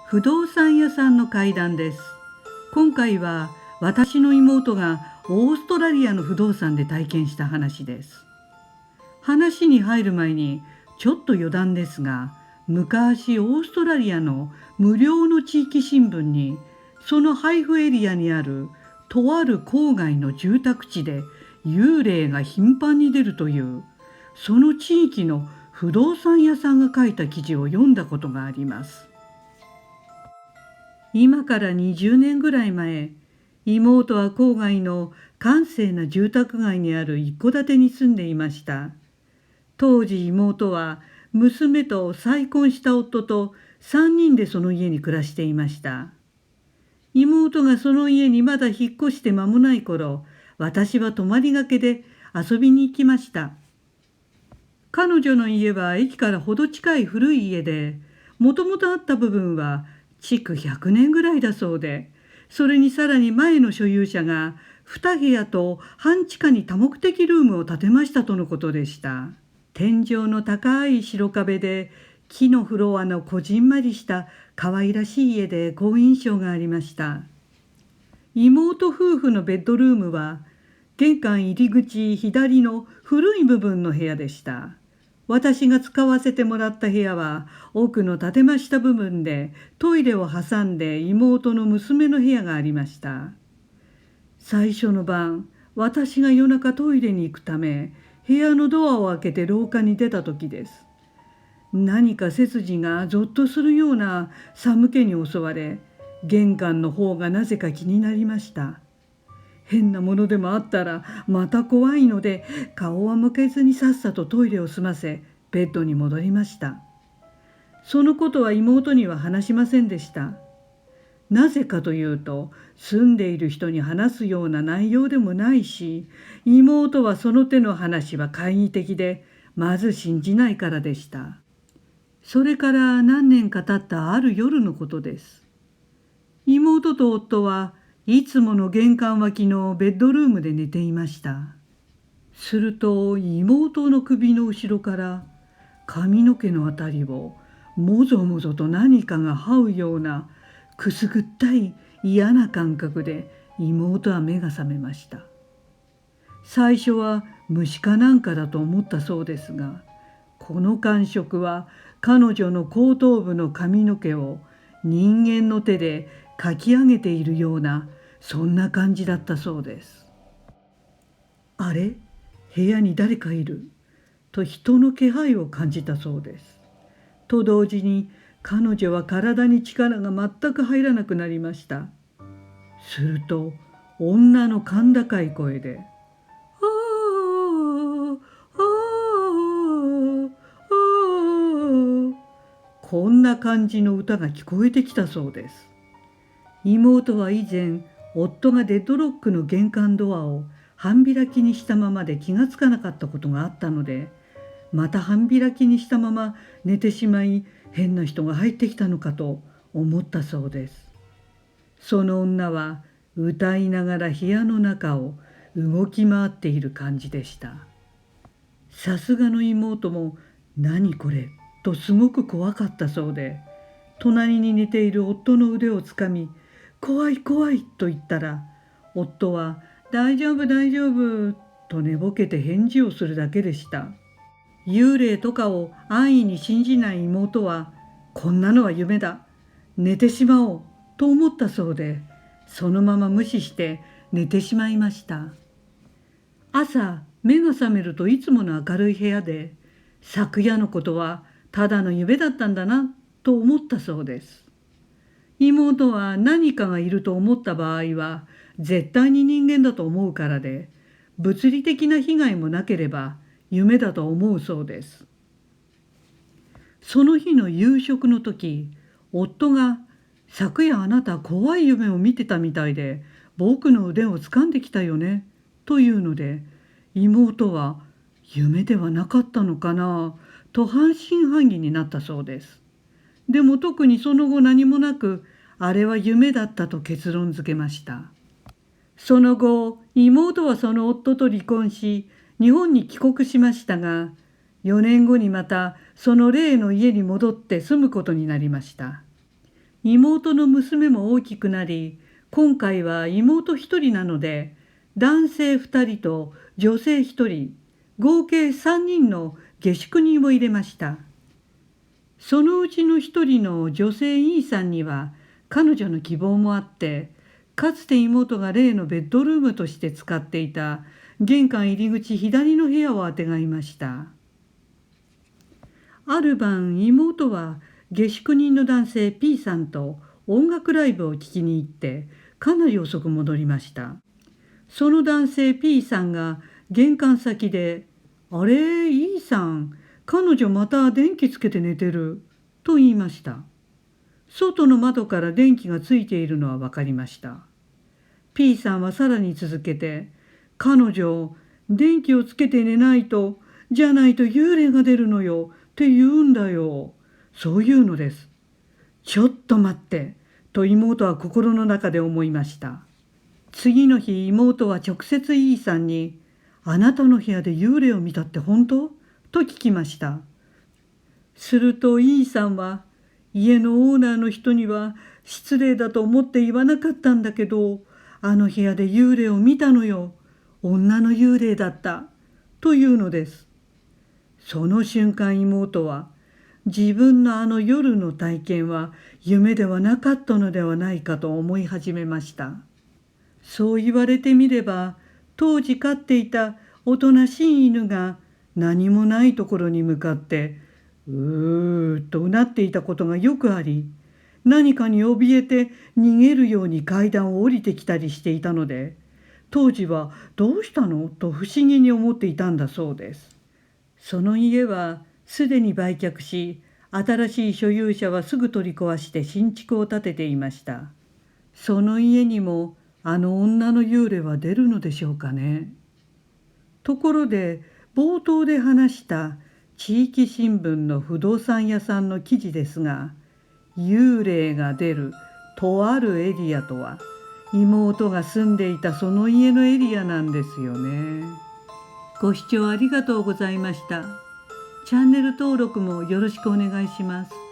不動産屋さんの怪談です。今回は私の妹がオーストラリアの不動産で体験した話です。話に入る前にちょっと余談ですが、昔オーストラリアの無料の地域新聞にその配布エリアにあるとある郊外の住宅地で幽霊が頻繁に出るというその地域の不動産屋さんが書いた記事を読んだことがあります。今から20年ぐらい前、妹は郊外の閑静な住宅街にある一戸建てに住んでいました。当時妹は娘と再婚した夫と3人でその家に暮らしていました。妹がその家にまだ引っ越して間もない頃、私は泊まりがけで遊びに行きました。彼女の家は駅からほど近い古い家で、もともとあった部分は築100年ぐらいだそうで、それにさらに前の所有者が2部屋と半地下に多目的ルームを建てましたとのことでした。天井の高い白壁で木のフロアのこじんまりした可愛らしい家で好印象がありました。妹夫婦のベッドルームは玄関入り口左の古い部分の部屋でした。私が使わせてもらった部屋は奥の建増した部分でトイレを挟んで妹の娘の部屋がありました。最初の晩、私が夜中トイレに行くため部屋のドアを開けて廊下に出た時です。何か背筋がゾッとするような寒気に襲われ、玄関の方がなぜか気になりました。変なものでもあったらまた怖いので、顔は向けずにさっさとトイレを済ませベッドに戻りました。そのことは妹には話しませんでした。なぜかというと、住んでいる人に話すような内容でもないし、妹はその手の話は懐疑的でまず信じないからでした。それから何年か経ったある夜のことです。妹と夫はいつもの玄関脇のベッドルームで寝ていました。すると妹の首の後ろから髪の毛のあたりをもぞもぞと何かが這うようなくすぐったい嫌な感覚で妹は目が覚めました。最初は虫かなんかだと思ったそうですが、この感触は彼女の後頭部の髪の毛を人間の手でかき上げているような、そんな感じだったそうです。あれ、部屋に誰かいると人の気配を感じたそうです。と同時に彼女は体に力が全く入らなくなりました。すると女の甲高い声で「ああああああ」こんな感じの歌が聞こえてきたそうです。妹は以前夫がデッドロックの玄関ドアを半開きにしたままで気がつかなかったことがあったので、また半開きにしたまま寝てしまい変な人が入ってきたのかと思ったそうです。その女は歌いながら部屋の中を動き回っている感じでした。さすがの妹も何これとすごく怖かったそうで、隣に寝ている夫の腕をつかみ怖い怖いと言ったら、夫は大丈夫大丈夫と寝ぼけて返事をするだけでした。幽霊とかを安易に信じない妹は、こんなのは夢だ、寝てしまおうと思ったそうで、そのまま無視して寝てしまいました。朝目が覚めるといつもの明るい部屋で、昨夜のことはただの夢だったんだなと思ったそうです。妹は何かがいると思った場合は絶対に人間だと思うからで、物理的な被害もなければ夢だと思うそうです。その日の夕食の時、夫が昨夜あなた怖い夢を見てたみたいで僕の腕を掴んできたよねというので、妹は夢ではなかったのかなと半信半疑になったそうです。でも特にその後何もなく、あれは夢だったと結論付けました。その後、妹はその夫と離婚し、日本に帰国しましたが、4年後にまたその例の家に戻って住むことになりました。妹の娘も大きくなり、今回は妹一人なので、男性2人と女性1人、合計3人の下宿人を入れました。そのうちの1人の女性 E さんには彼女の希望もあって、かつて妹が例のベッドルームとして使っていた玄関入り口左の部屋をあてがいました。ある晩、妹は下宿人の男性 P さんと音楽ライブを聴きに行ってかなり遅く戻りました。その男性 P さんが玄関先で「あれ、E さん、彼女また電気つけて寝てる」と言いました。外の窓から電気がついているのは分かりました。P さんはさらに続けて「彼女、電気をつけて寝ないと、じゃないと幽霊が出るのよって言うんだよ。そういうのです。」ちょっと待ってと妹は心の中で思いました。次の日、妹は直接 E さんに「あなたの部屋で幽霊を見たって本当？」と聞きました。すると E さんは「家のオーナーの人には失礼だと思って言わなかったんだけど、あの部屋で幽霊を見たのよ。女の幽霊だった」というのです。その瞬間、妹は自分のあの夜の体験は夢ではなかったのではないかと思い始めました。そう言われてみれば、当時飼っていたおとなしい犬が何もないところに向かってうーっとうなっていたことがよくあり、何かに怯えて逃げるように階段を降りてきたりしていたので、当時はどうしたのと不思議に思っていたんだそうです。その家はすでに売却し、新しい所有者はすぐ取り壊して新築を建てていました。その家にもあの女の幽霊は出るのでしょうかね。ところで、冒頭で話した地域新聞の不動産屋さんの記事ですが、幽霊が出るとあるエリアとは、妹が住んでいたその家のエリアなんですよね。ご視聴ありがとうございました。チャンネル登録もよろしくお願いします。